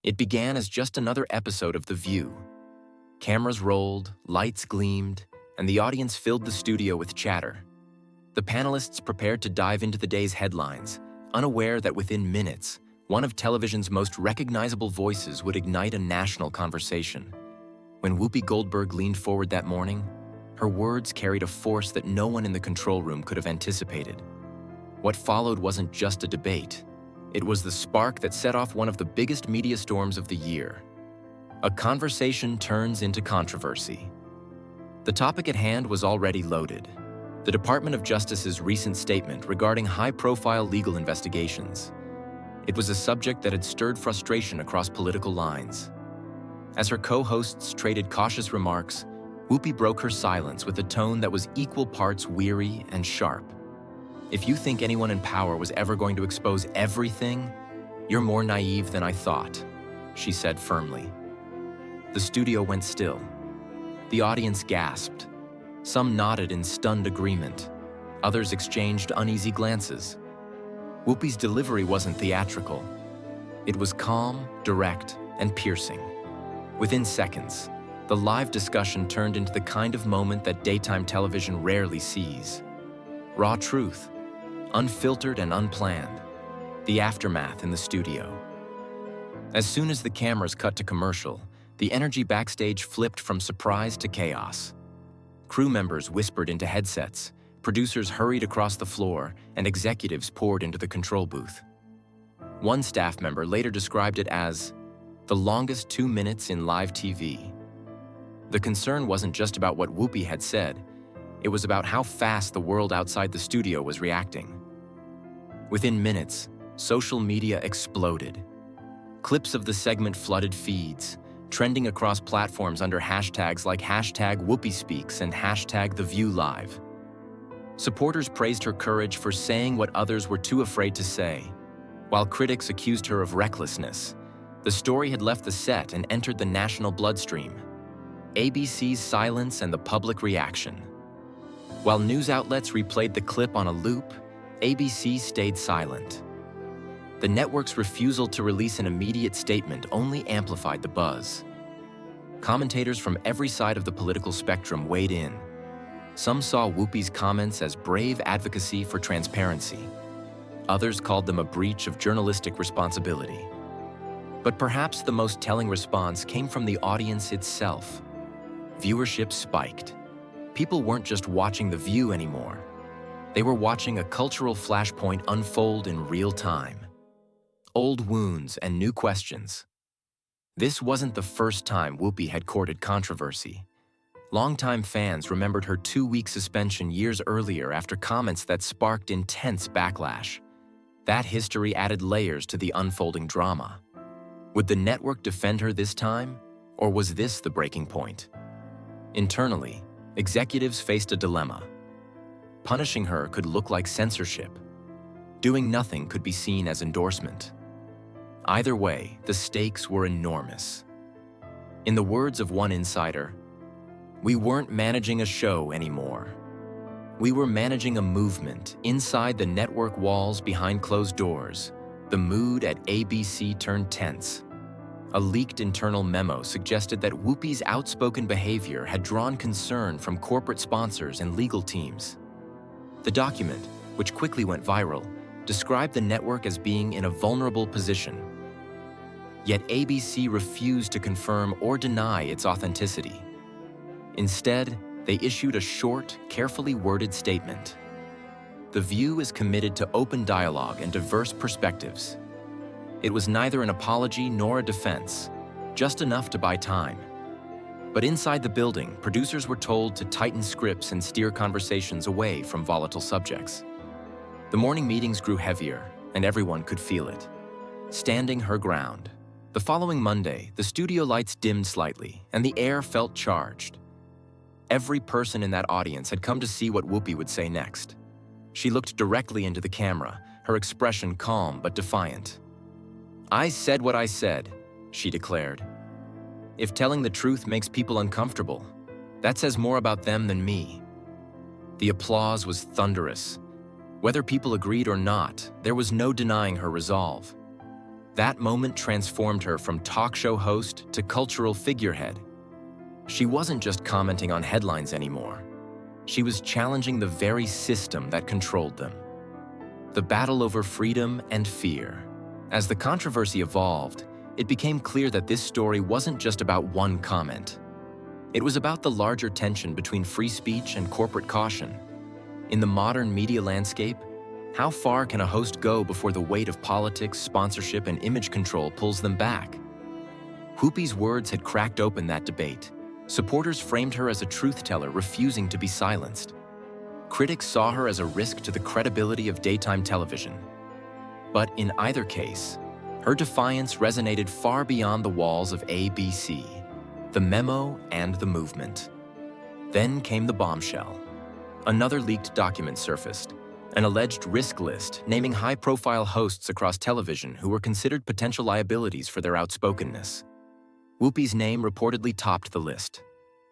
It began as just another episode of The View. Cameras rolled, lights gleamed, and the audience filled the studio with chatter. The panelists prepared to dive into the day's headlines, unaware that within minutes, one of television's most recognizable voices would ignite a national conversation. When Whoopi Goldberg leaned forward that morning, her words carried a force that no one in the control room could have anticipated. What followed wasn't just a debate. It was the spark that set off one of the biggest media storms of the year. A conversation turns into controversy. The topic at hand was already loaded: the Department of Justice's recent statement regarding high-profile legal investigations. It was a subject that had stirred frustration across political lines. As her co-hosts traded cautious remarks, Whoopi broke her silence with a tone that was equal parts weary and sharp. "If you think anyone in power was ever going to expose everything, you're more naive than I thought," she said firmly. The studio went still. The audience gasped. Some nodded in stunned agreement. Others exchanged uneasy glances. Whoopi's delivery wasn't theatrical. It was calm, direct, and piercing. Within seconds, the live discussion turned into the kind of moment that daytime television rarely sees. Raw truth, unfiltered and unplanned. The aftermath in the studio. As soon as the cameras cut to commercial, the energy backstage flipped from surprise to chaos. Crew members whispered into headsets, producers hurried across the floor, and executives poured into the control booth. One staff member later described it as the longest 2 minutes in live TV. The concern wasn't just about what Whoopi had said, it was about how fast the world outside the studio was reacting. Within minutes, social media exploded. Clips of the segment flooded feeds, trending across platforms under hashtags like #WhoopiSpeaks and #TheViewLive. Supporters praised her courage for saying what others were too afraid to say, while critics accused her of recklessness. The story had left the set and entered the national bloodstream. ABC's silence and the public reaction. While news outlets replayed the clip on a loop, ABC stayed silent. The network's refusal to release an immediate statement only amplified the buzz. Commentators from every side of the political spectrum weighed in. Some saw Whoopi's comments as brave advocacy for transparency. Others called them a breach of journalistic responsibility. But perhaps the most telling response came from the audience itself. Viewership spiked. People weren't just watching The View anymore. They were watching a cultural flashpoint unfold in real time. Old wounds and new questions. This wasn't the first time Whoopi had courted controversy. Longtime fans remembered her 2-week suspension years earlier after comments that sparked intense backlash. That history added layers to the unfolding drama. Would the network defend her this time, or was this the breaking point? Internally, executives faced a dilemma. Punishing her could look like censorship. Doing nothing could be seen as endorsement. Either way, the stakes were enormous. In the words of one insider, "We weren't managing a show anymore. We were managing a movement inside the network walls behind closed doors." The mood at ABC turned tense. A leaked internal memo suggested that Whoopi's outspoken behavior had drawn concern from corporate sponsors and legal teams. The document, which quickly went viral, described the network as being in a vulnerable position. Yet ABC refused to confirm or deny its authenticity. Instead, they issued a short, carefully worded statement. The View is committed to open dialogue and diverse perspectives. It was neither an apology nor a defense, just enough to buy time. But inside the building, producers were told to tighten scripts and steer conversations away from volatile subjects. The morning meetings grew heavier, and everyone could feel it. Standing her ground. The following Monday, the studio lights dimmed slightly, and the air felt charged. Every person in that audience had come to see what Whoopi would say next. She looked directly into the camera, her expression calm but defiant. "I said what I said," she declared. "If telling the truth makes people uncomfortable, that says more about them than me." The applause was thunderous. Whether people agreed or not, there was no denying her resolve. That moment transformed her from talk show host to cultural figurehead. She wasn't just commenting on headlines anymore. She was challenging the very system that controlled them. The battle over freedom and fear. As the controversy evolved, it became clear that this story wasn't just about one comment. It was about the larger tension between free speech and corporate caution. In the modern media landscape, how far can a host go before the weight of politics, sponsorship, and image control pulls them back? Whoopi's words had cracked open that debate. Supporters framed her as a truth-teller refusing to be silenced. Critics saw her as a risk to the credibility of daytime television. But in either case, her defiance resonated far beyond the walls of ABC, the memo, and the movement. Then came the bombshell. Another leaked document surfaced, an alleged risk list naming high-profile hosts across television who were considered potential liabilities for their outspokenness. Whoopi's name reportedly topped the list.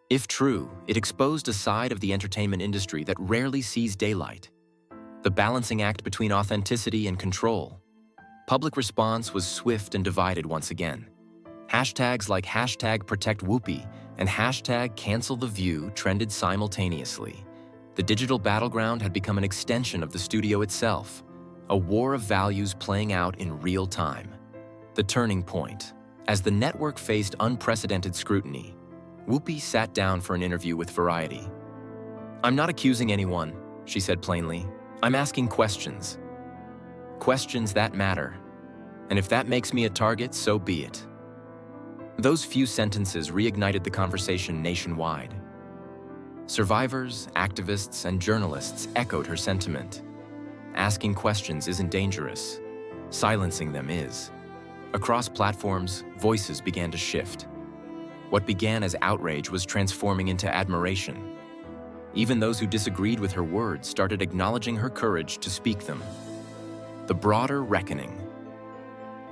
If true, it exposed a side of the entertainment industry that rarely sees daylight. The balancing act between authenticity and control. Public response was swift and divided once again. Hashtags like #ProtectWhoopi and #CancelTheView trended simultaneously. The digital battleground had become an extension of the studio itself, a war of values playing out in real time. The turning point. As the network faced unprecedented scrutiny, Whoopi sat down for an interview with Variety. "I'm not accusing anyone," she said plainly. "I'm asking questions. Questions that matter. And if that makes me a target, so be it." Those few sentences reignited the conversation nationwide. Survivors, activists, and journalists echoed her sentiment. Asking questions isn't dangerous. Silencing them is. Across platforms, voices began to shift. What began as outrage was transforming into admiration. Even those who disagreed with her words started acknowledging her courage to speak them. The broader reckoning.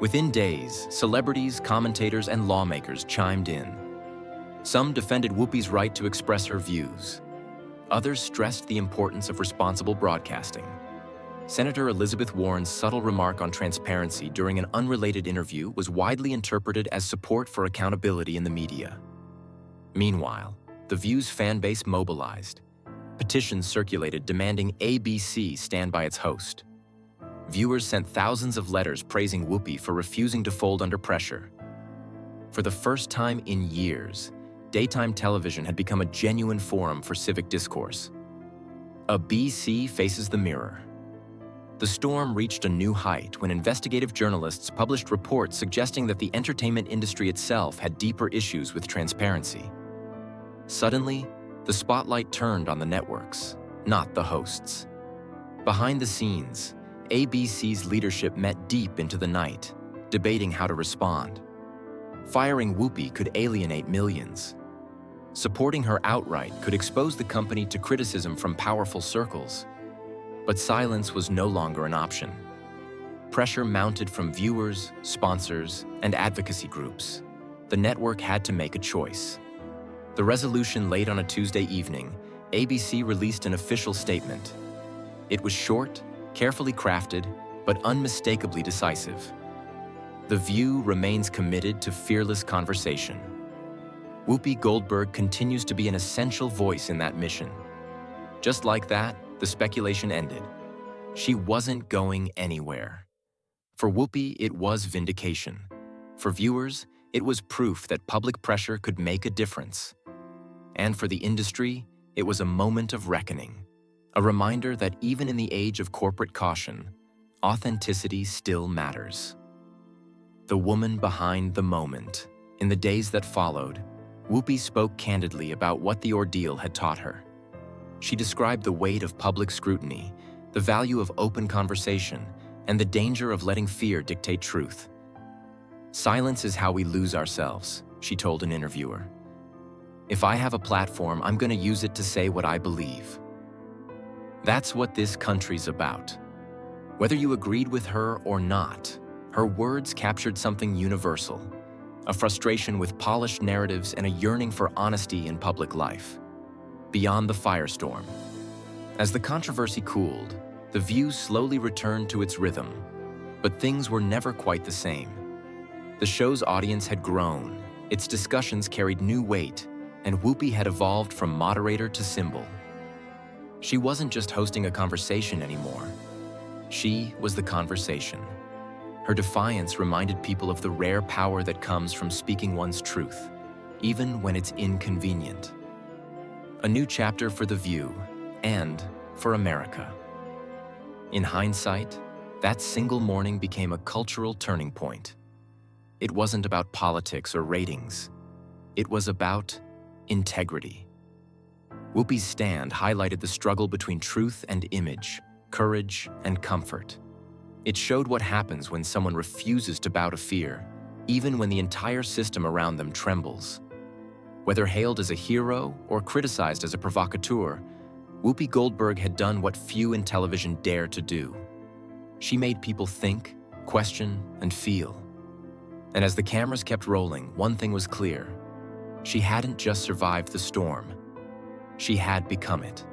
Within days, celebrities, commentators, and lawmakers chimed in. Some defended Whoopi's right to express her views. Others stressed the importance of responsible broadcasting. Senator Elizabeth Warren's subtle remark on transparency during an unrelated interview was widely interpreted as support for accountability in the media. Meanwhile, The View's fan base mobilized. Petitions circulated demanding ABC stand by its host. Viewers sent thousands of letters praising Whoopi for refusing to fold under pressure. For the first time in years, daytime television had become a genuine forum for civic discourse. A BC faces the mirror. The storm reached a new height when investigative journalists published reports suggesting that the entertainment industry itself had deeper issues with transparency. Suddenly, the spotlight turned on the networks, not the hosts. Behind the scenes, ABC's leadership met deep into the night, debating how to respond. Firing Whoopi could alienate millions. Supporting her outright could expose the company to criticism from powerful circles. But silence was no longer an option. Pressure mounted from viewers, sponsors, and advocacy groups. The network had to make a choice. The resolution late on a Tuesday evening, ABC released an official statement. It was short, carefully crafted, but unmistakably decisive. The View remains committed to fearless conversation. Whoopi Goldberg continues to be an essential voice in that mission. Just like that, the speculation ended. She wasn't going anywhere. For Whoopi, it was vindication. For viewers, it was proof that public pressure could make a difference. And for the industry, it was a moment of reckoning. A reminder that even in the age of corporate caution, authenticity still matters. The woman behind the moment. In the days that followed, Whoopi spoke candidly about what the ordeal had taught her. She described the weight of public scrutiny, the value of open conversation, and the danger of letting fear dictate truth. "Silence is how we lose ourselves," she told an interviewer. "If I have a platform, I'm going to use it to say what I believe." That's what this country's about. Whether you agreed with her or not, her words captured something universal. A frustration with polished narratives and a yearning for honesty in public life. Beyond the firestorm. As the controversy cooled, The View slowly returned to its rhythm. But things were never quite the same. The show's audience had grown, its discussions carried new weight, and Whoopi had evolved from moderator to symbol. She wasn't just hosting a conversation anymore. She was the conversation. Her defiance reminded people of the rare power that comes from speaking one's truth, even when it's inconvenient. A new chapter for The View and for America. In hindsight, that single morning became a cultural turning point. It wasn't about politics or ratings. It was about integrity. Whoopi's stand highlighted the struggle between truth and image, courage and comfort. It showed what happens when someone refuses to bow to fear, even when the entire system around them trembles. Whether hailed as a hero or criticized as a provocateur, Whoopi Goldberg had done what few in television dare to do. She made people think, question, and feel. And as the cameras kept rolling, one thing was clear. She hadn't just survived the storm. She had become it.